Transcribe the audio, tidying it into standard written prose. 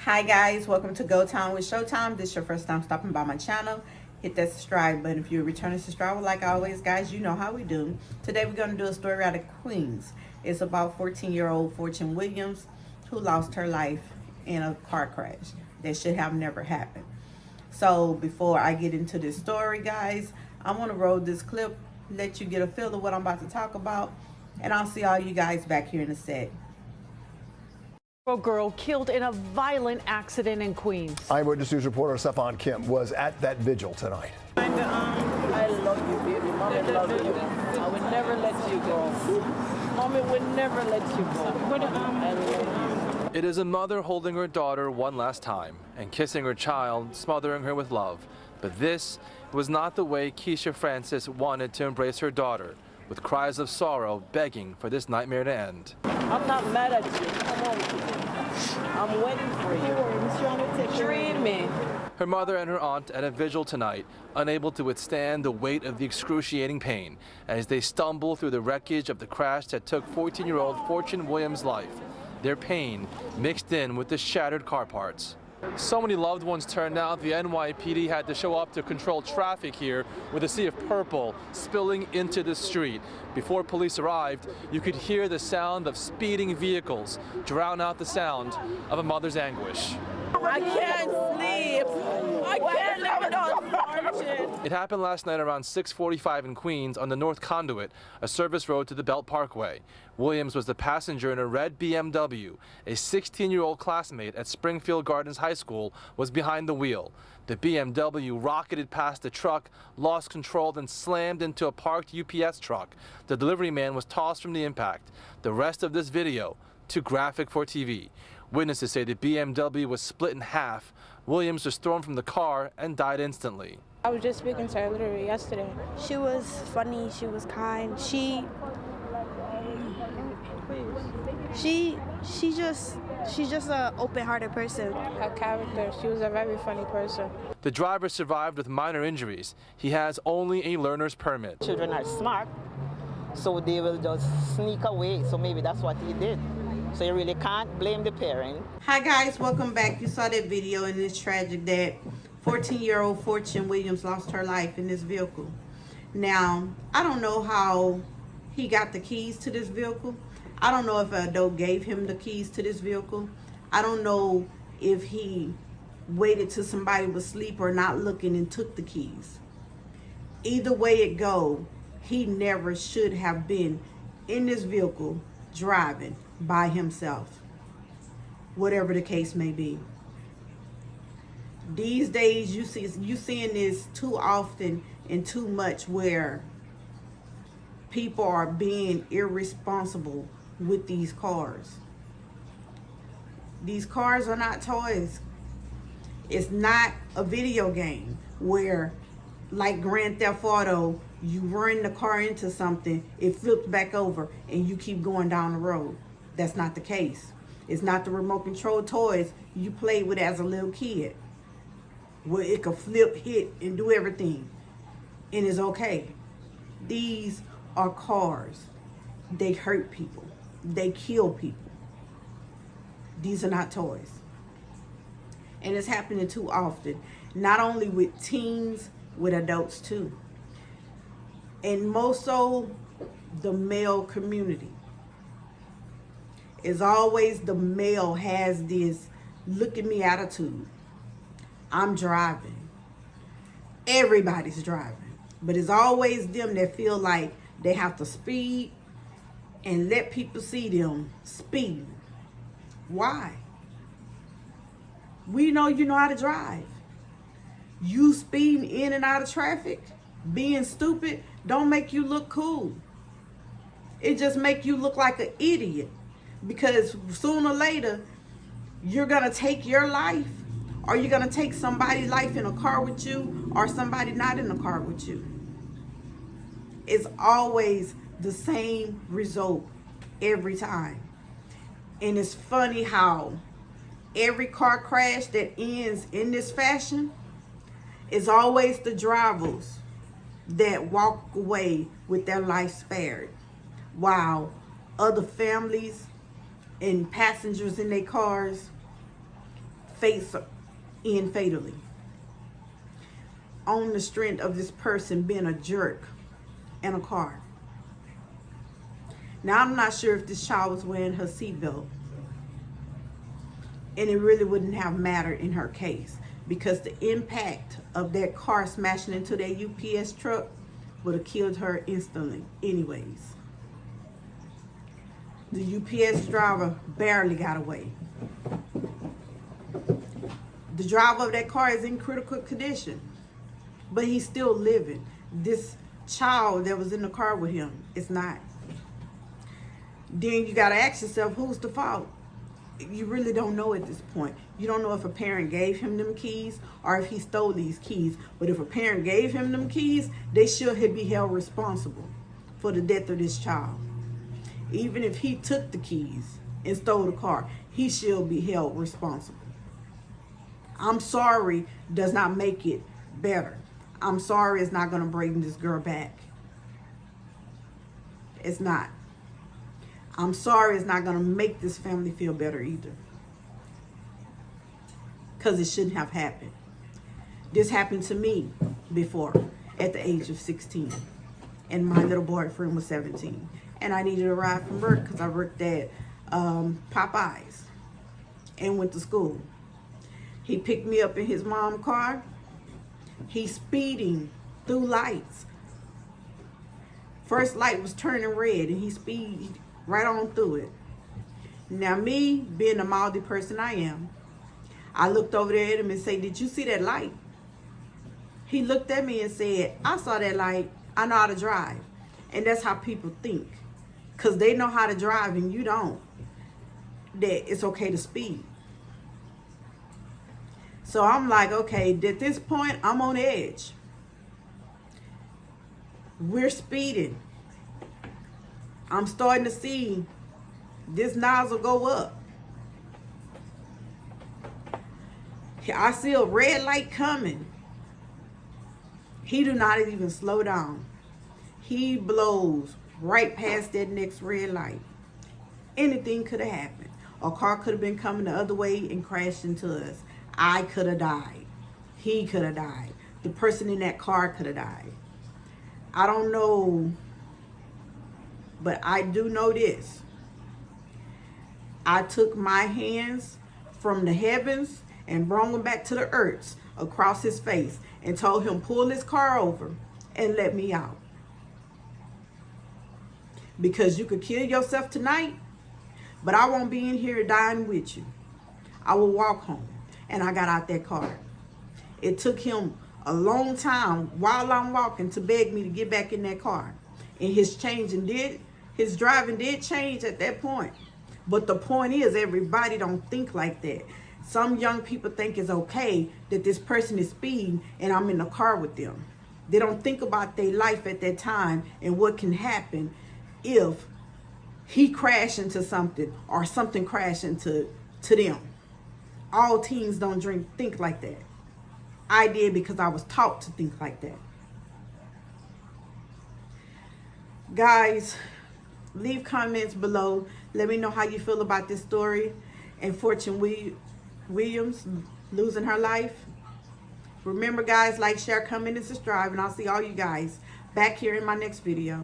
Hi guys, welcome to Go Town with Showtime. This is your first time stopping by my channel. Hit that subscribe button if you're a returning subscriber. Like always, guys, you know how we do. Today we're going to do a story out of Queens. It's about 14-year-old Fortune Williams who lost her life in a car crash that should have never happened. So before I get into this story, guys, I want to roll this clip, let you get a feel of what I'm about to talk about, and I'll see all you guys back here in a sec. A girl killed in a violent accident in Queens. Eyewitness News reporter Stefan Kim was at that vigil tonight. I love you, baby. Mommy loves you. I would never let you go. Mommy would never let you go. It is a mother holding her daughter one last time and kissing her child, smothering her with love. But this was not the way Keisha Francis wanted to embrace her daughter, with cries of sorrow begging for this nightmare to end. I'm not mad at you. Come on. I'm waiting for you. Dreaming. Her mother and her aunt at a vigil tonight, unable to withstand the weight of the excruciating pain as they stumble through the wreckage of the crash that took 14-year-old Fortune Williams' life. Their pain mixed in with the shattered car parts. So many loved ones turned out, the NYPD had to show up to control traffic here with a sea of purple spilling into the street. Before police arrived, you could hear the sound of speeding vehicles drown out the sound of a mother's anguish. I can't sleep. I can't live without Fortune. It happened last night around 6:45 in Queens on the North Conduit, a service road to the Belt Parkway. Williams was the passenger in a red BMW. A 16-year-old classmate at Springfield Gardens High School was behind the wheel. The BMW rocketed past the truck, lost control, then slammed into a parked UPS truck. The delivery man was tossed from the impact. The rest of this video, too graphic for TV. Witnesses say the BMW was split in half. Williams was thrown from the car and died instantly. I was just speaking to her literally yesterday. She was funny, she was kind. She's just an open-hearted person. Her character, she was a very funny person. The driver survived with minor injuries. He has only a learner's permit. Children are smart, so they will just sneak away. So maybe that's what he did. So you really can't blame the parent. Hi guys, welcome back. You saw that video, and it's tragic that 14-year-old Fortune Williams lost her life in this vehicle. Now, I don't know how he got the keys to this vehicle. I don't know if an adult gave him the keys to this vehicle. I don't know if he waited till somebody was asleep or not looking and took the keys. Either way it go, he never should have been in this vehicle driving by himself, whatever the case may be. These days you seeing this too often and too much, where people are being irresponsible with these cars. These cars are not toys. It's not a video game where, like Grand Theft Auto, you run the car into something, it flips back over, and you keep going down the road. That's not the case. It's not the remote control toys you played with as a little kid, where it could flip, hit, and do everything, and it's okay. These are cars. They hurt people. They kill people. These are not toys. And it's happening too often, not only with teens, with adults too. And most so, the male community. Is always the male has this look at me attitude. I'm driving. Everybody's driving. But it's always them that feel like they have to speed and let people see them speeding. Why? We know you know how to drive. You speeding in and out of traffic, being stupid, don't make you look cool. It just make you look like an idiot. Because sooner or later, you're going to take your life, or you're going to take somebody's life in a car with you, or somebody not in the car with you. It's always the same result every time. And it's funny how every car crash that ends in this fashion is always the drivers that walk away with their life spared, while other families and passengers in their cars fates end fatally on the strength of this person being a jerk in a car. Now, I'm not sure if this child was wearing her seatbelt, and it really wouldn't have mattered in her case, because the impact of that car smashing into that UPS truck would have killed her instantly anyways. The UPS driver barely got away. The driver of that car is in critical condition, but he's still living. This child that was in the car with him is not. Then you got to ask yourself, who's the fault? You really don't know at this point. You don't know if a parent gave him them keys or if he stole these keys. But if a parent gave him them keys, they should be held responsible for the death of this child. Even if he took the keys and stole the car, he should be held responsible. I'm sorry does not make it better. I'm sorry it's not going to bring this girl back. It's not. I'm sorry it's not going to make this family feel better either. Because it shouldn't have happened. This happened to me before at the age of 16. And my little boyfriend was 17. And I needed a ride from work because I worked at Popeyes and went to school. He picked me up in his mom's car. He's speeding through lights. First light was turning red and he speeded right on through it. Now me, being the mouthy person I am, I looked over there at him and said, "Did you see that light?" He looked at me and said, "I saw that light. I know how to drive." And that's how people think. Because they know how to drive and you don't. That it's okay to speed. So I'm like, okay, at this point, I'm on edge. We're speeding. I'm starting to see this nozzle go up. I see a red light coming. He do not even slow down. He blows right past that next red light. Anything could have happened. A car could have been coming the other way and crashed into us. I could have died. He could have died. The person in that car could have died. I don't know, but I do know this. I took my hands from the heavens and brought them back to the earth across his face and told him, pull his car over and let me out. Because you could kill yourself tonight, but I won't be in here dying with you. I will walk home. And I got out that car. It took him a long time while I'm walking to beg me to get back in that car. And his driving did change at that point. But the point is, everybody don't think like that. Some young people think it's okay that this person is speeding and I'm in the car with them. They don't think about their life at that time and what can happen if he crashed into something or something crashed into them. All teens don't think like that. I did because I was taught to think like that. Guys, leave comments below. Let me know how you feel about this story and Fortune Williams losing her life. Remember, guys, like, share, comment, and subscribe, and I'll see all you guys back here in my next video.